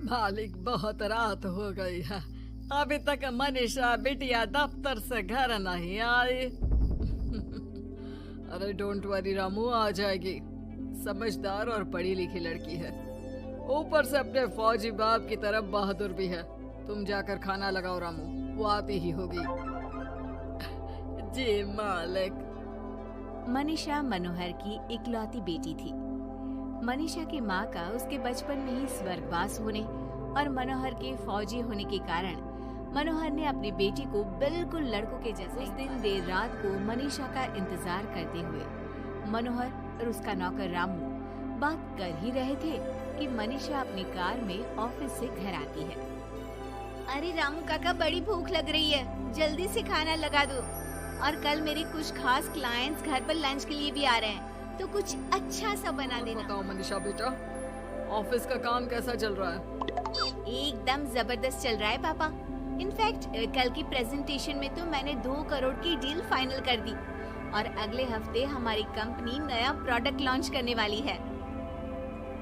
मालिक, बहुत रात हो गई है, अभी तक मनीषा बिटिया दफ्तर से घर नहीं आई। अरे डोंट वरी रामू, आ जाएगी। समझदार और पढ़ी लिखी लड़की है, ऊपर से अपने फौजी बाप की तरफ बहादुर भी है। तुम जाकर खाना लगाओ रामू, वो आती ही होगी। जी मालिक। मनीषा मनोहर की इकलौती बेटी थी। मनीषा की माँ का उसके बचपन में ही स्वर्गवास होने और मनोहर के फौजी होने के कारण मनोहर ने अपनी बेटी को बिल्कुल लड़कों के जैसे उस दिन देर रात को मनीषा का इंतजार करते हुए मनोहर और उसका नौकर रामू बात कर ही रहे थे कि मनीषा अपनी कार में ऑफिस से घर आती है। अरे रामू काका, बड़ी भूख लग रही है, जल्दी से खाना लगा दो। और कल मेरे कुछ खास क्लाइंट्स घर पर लंच के लिए भी आ रहे हैं, तो कुछ अच्छा सा बना देना। बताओ मनीषा बेटा, ऑफिस का काम कैसा चल रहा है? एकदम जबरदस्त चल रहा है पापा। इनफैक्ट कल की प्रेजेंटेशन में तो मैंने 2 करोड़ की डील फाइनल कर दी और अगले हफ्ते हमारी कंपनी नया प्रोडक्ट लॉन्च करने वाली है।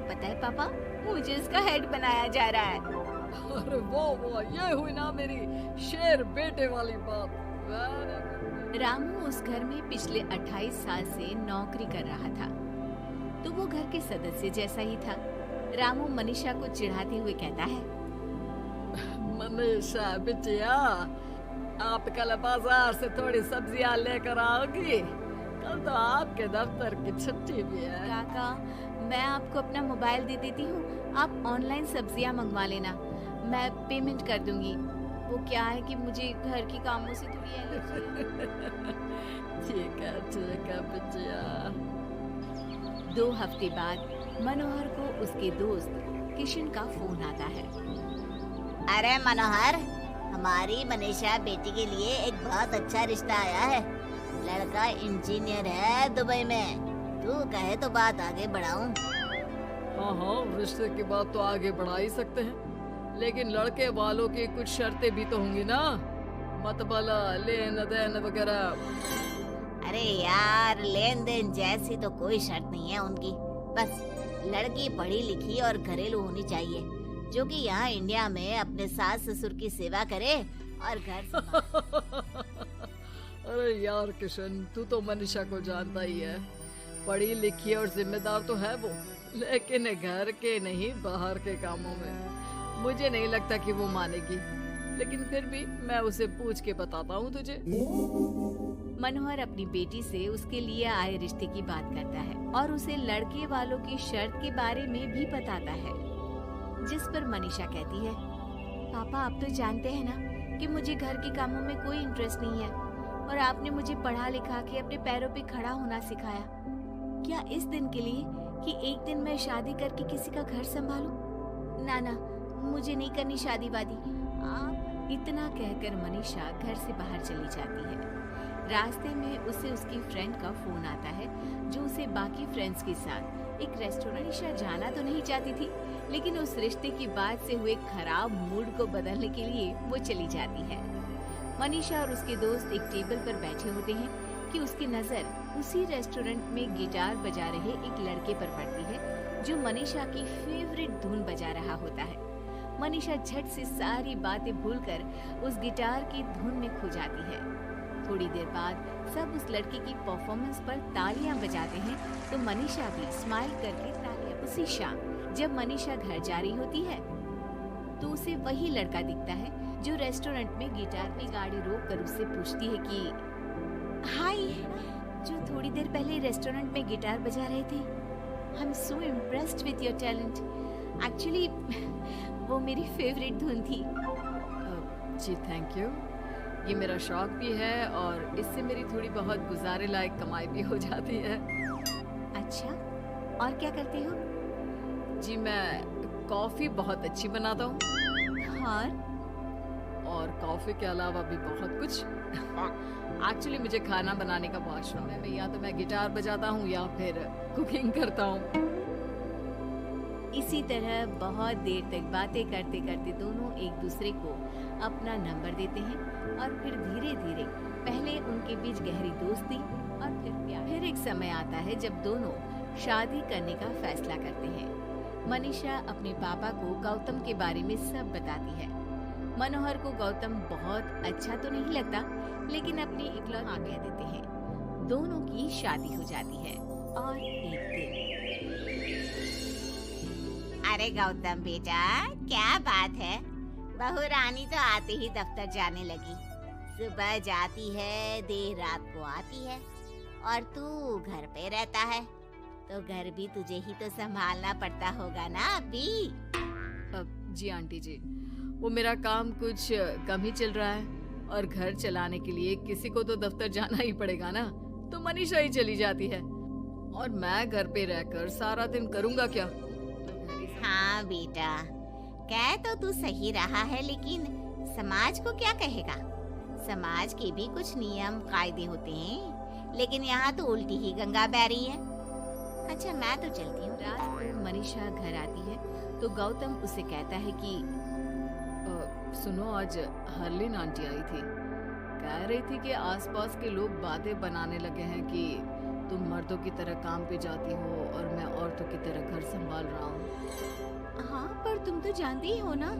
पता है पापा, मुझे इसका हेड बनाया जा रहा है। अरे वो ये हुई ना मेरी शेर बेटे वाली बात। रामू उस घर में पिछले 28 साल से नौकरी कर रहा था, तो वो घर के सदस्य जैसा ही था। रामू मनीषा को चिढ़ाते हुए कहता है, मनीषा बिटिया, आप कल बाजार से थोड़ी सब्जियां लेकर आओगी? कल तो आपके दफ्तर की छुट्टी भी है। काका, मैं आपको अपना मोबाइल दे देती हूँ, आप ऑनलाइन सब्जियाँ मंगवा लेना, मैं पेमेंट कर दूंगी। वो क्या है कि मुझे घर के कामों से थोड़ी एलर्जी है। ठीक है बिटिया। 2 हफ्ते बाद मनोहर को उसके दोस्त किशन का फोन आता है। अरे मनोहर, हमारी मनीषा बेटी के लिए एक बहुत अच्छा रिश्ता आया है। लड़का इंजीनियर है दुबई में, तू कहे तो बात आगे बढ़ाऊं। हाँ, रिश्ते की बात तो आगे बढ़ा ही सकते हैं, लेकिन लड़के वालों की कुछ शर्तें भी तो होंगी ना, मतबला, लेन देन वगैरह। अरे यार, लेन देन जैसी तो कोई शर्त नहीं है उनकी। बस लड़की पढ़ी लिखी और घरेलू होनी चाहिए, जो कि यहाँ इंडिया में अपने सास ससुर की सेवा करे और घर अरे यार किशन, तू तो मनीषा को जानता ही है, पढ़ी लिखी और जिम्मेदार तो है वो, लेकिन घर के नहीं बाहर के कामों में मुझे नहीं लगता कि वो मानेगी। लेकिन फिर भी मैं उसे पूछ के बताता हूँ तुझे। मनोहर अपनी बेटी से उसके लिए आए रिश्ते की बात करता है और उसे लड़के वालों की शर्त के बारे में भी बताता है, जिस पर मनीषा कहती है, पापा आप तो जानते हैं ना कि मुझे घर के कामों में कोई इंटरेस्ट नहीं है और आपने मुझे पढ़ा लिखा के अपने पैरों पे खड़ा होना सिखाया। क्या इस दिन के लिए कि एक दिन मैं शादी करके किसी का घर संभालूं? ना, मुझे नहीं करनी शादी वादी। आप इतना कहकर मनीषा घर से बाहर चली जाती है। रास्ते में उसे उसकी फ्रेंड का फोन आता है, जो उसे बाकी फ्रेंड्स के साथ एक रेस्टोरेंट। मनीषा जाना तो नहीं चाहती थी, लेकिन उस रिश्ते की बात से हुए खराब मूड को बदलने के लिए वो चली जाती है। मनीषा और उसके दोस्त एक टेबल पर बैठे होते हैं कि उसकी नजर उसी रेस्टोरेंट में गिटार बजा रहे एक लड़के पर पड़ती है, जो मनीषा की फेवरेट धुन बजा रहा होता है। मनीषा झट से सारी बातें भूलकर उस गिटार की धुन में खो जाती है। थोड़ी देर बाद सब उस लड़के की परफॉर्मेंस पर तालियां बजाते हैं, तो मनीषा भी स्माइल करके तालियां। उसी शाम जब मनीषा घर जा रही होती है, तो उसे वही लड़का दिखता है जो रेस्टोरेंट में गिटार की गाड़ी रोक कर उससे पूछती है कि हाय, जो थोड़ी देर पहले रेस्टोरेंट में गिटार बजा रहे थे। I am so impressed with your talent. Actually वो मेरी फेवरेट धुन थी। जी थैंक यू, ये मेरा शौक भी है और इससे मेरी थोड़ी बहुत गुजारे लायक कमाई भी हो जाती है। अच्छा, और क्या करते हो? जी मैं कॉफ़ी बहुत अच्छी बनाता हूँ। हाँ, और कॉफ़ी के अलावा भी बहुत कुछ। एक्चुअली मुझे खाना बनाने का बहुत शौक है, या तो मैं गिटार बजाता हूँ या फिर कुकिंग करता हूँ। इसी तरह बहुत देर तक बातें करते करते दोनों एक दूसरे को अपना नंबर देते हैं और फिर धीरे धीरे पहले उनके बीच गहरी दोस्ती और फिर प्यार। फिर एक समय आता है जब दोनों शादी करने का फैसला करते हैं। मनीषा अपने पापा को गौतम के बारे में सब बताती है। मनोहर को गौतम बहुत अच्छा तो नहीं लगता, लेकिन अपनी इकलौती कह देते हैं। दोनों की शादी हो जाती है और एक दिन अरे गौतम बेटा, क्या बात है? बहू रानी तो आते ही दफ्तर जाने लगी। सुबह जाती है, देर रात को आती है, और तू घर पे रहता है, तो घर भी तुझे ही तो संभालना पड़ता होगा ना अभी। जी आंटी जी, वो मेरा काम कुछ कम ही चल रहा है, और घर चलाने के लिए किसी को तो दफ्तर जाना ही पड़ेगा ना, तो मनीषा ही चली जाती है, और मैं घर पे रहकर सारा दिन करूँगा क्या? हाँ बेटा, कह तो तू सही रहा है, लेकिन समाज को क्या कहेगा? समाज के भी कुछ नियम कायदे होते हैं, लेकिन यहाँ तो उल्टी ही गंगा बह रही है। अच्छा, मैं तो चलती हूँ। रात को मनीषा घर आती है तो गौतम उसे कहता है कि सुनो, आज हरलीन आंटी आई थी, कह रही थी कि आसपास के लोग बातें बनाने लगे हैं कि तुम मर्दों की तरह काम पे जाती हो और मैं औरतों की तरह घर संभाल रहा हूँ। हाँ, पर तुम तो जानती ही हो ना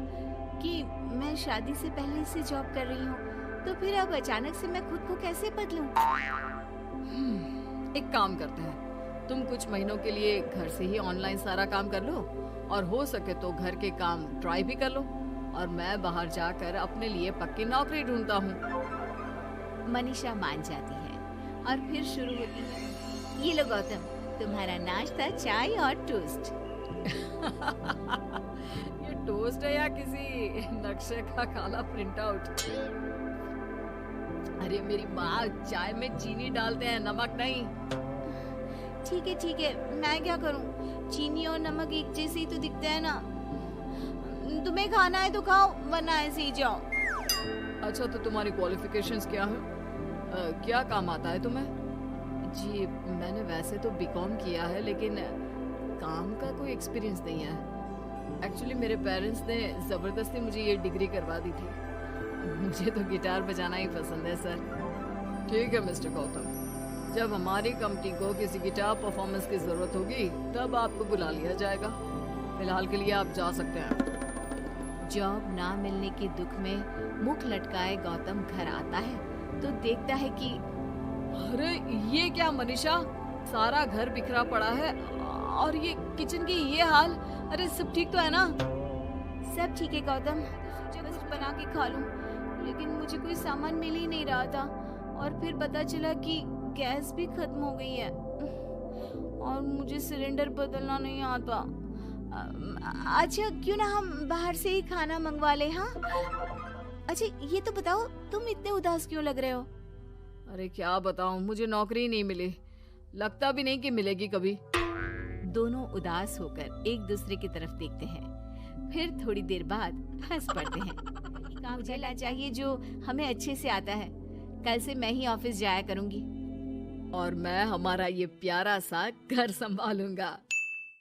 कि मैं शादी से पहले से जॉब कर रही हूँ, तो फिर अब अचानक से मैं खुद को कैसे बदलूं? एक काम करते हैं, तुम कुछ महीनों के लिए घर से ही ऑनलाइन सारा काम कर लो, और हो सके तो घर के काम ट्राई भी कर लो, और मैं बाहर जाकर अपने लिए पक्की नौकरी ढूंढता हूँ। मनीषा मान जाती है और फिर शुरू होती है। ये लो गौतम, तुम्हारा नाश्ता, चाय और टोस्ट। ये टोस्ट है या किसी नक्शे का काला प्रिंट आउट? अरे मेरी माँ, चाय में चीनी डालते हैं, नमक नहीं। ठीक है, मैं क्या करूं? चीनी और नमक एक जैसे ही तो दिखते हैं ना। तुम्हें खाना है तो खाओ, वरना ऐसे ही जाओ। अच्छा, तो तुम्हारी क्वालिफिकेशंस क्या है? क्या काम आता है तुम्हें? जी, मैंने वैसे तो बीकॉम किया है, लेकिन काम का कोई एक्सपीरियंस नहीं है। एक्चुअली मेरे पेरेंट्स ने ज़बरदस्ती मुझे ये डिग्री करवा दी थी। मुझे तो गिटार बजाना ही पसंद है सर। ठीक है मिस्टर गौतम, जब हमारी कंपनी को किसी गिटार परफॉर्मेंस की ज़रूरत होगी तब आपको बुला लिया जाएगा। फिलहाल के लिए आप जा सकते हैं। जॉब ना मिलने के दुख में मुख लटकाए गौतम घर आता है तो देखता है कि अरे ये क्या मनीषा, सारा घर बिखरा पड़ा है, और ये किचन की ये हाल। अरे सब ठीक तो है ना? सब ठीक है गौतम, जब बस बना के खा लूं, लेकिन मुझे कोई सामान मिल ही नहीं रहा था, और फिर पता चला कि गैस भी खत्म हो गई है, और मुझे सिलेंडर बदलना नहीं आता। अच्छा, क्यों ना हम बाहर से ही खाना मंगवा ले? हाँ, अच्छा ये तो बताओ, तुम इतने उदास क्यों लग रहे हो? अरे क्या बताऊं, मुझे नौकरी ही नहीं मिली, लगता भी नहीं कि मिलेगी कभी। दोनों उदास होकर एक दूसरे की तरफ देखते हैं, फिर थोड़ी देर बाद हंस पड़ते हैं। काम चलना चाहिए जो हमें अच्छे से आता है। कल से मैं ही ऑफिस जाया करूंगी। और मैं हमारा ये प्यारा सा घर संभालूंगा।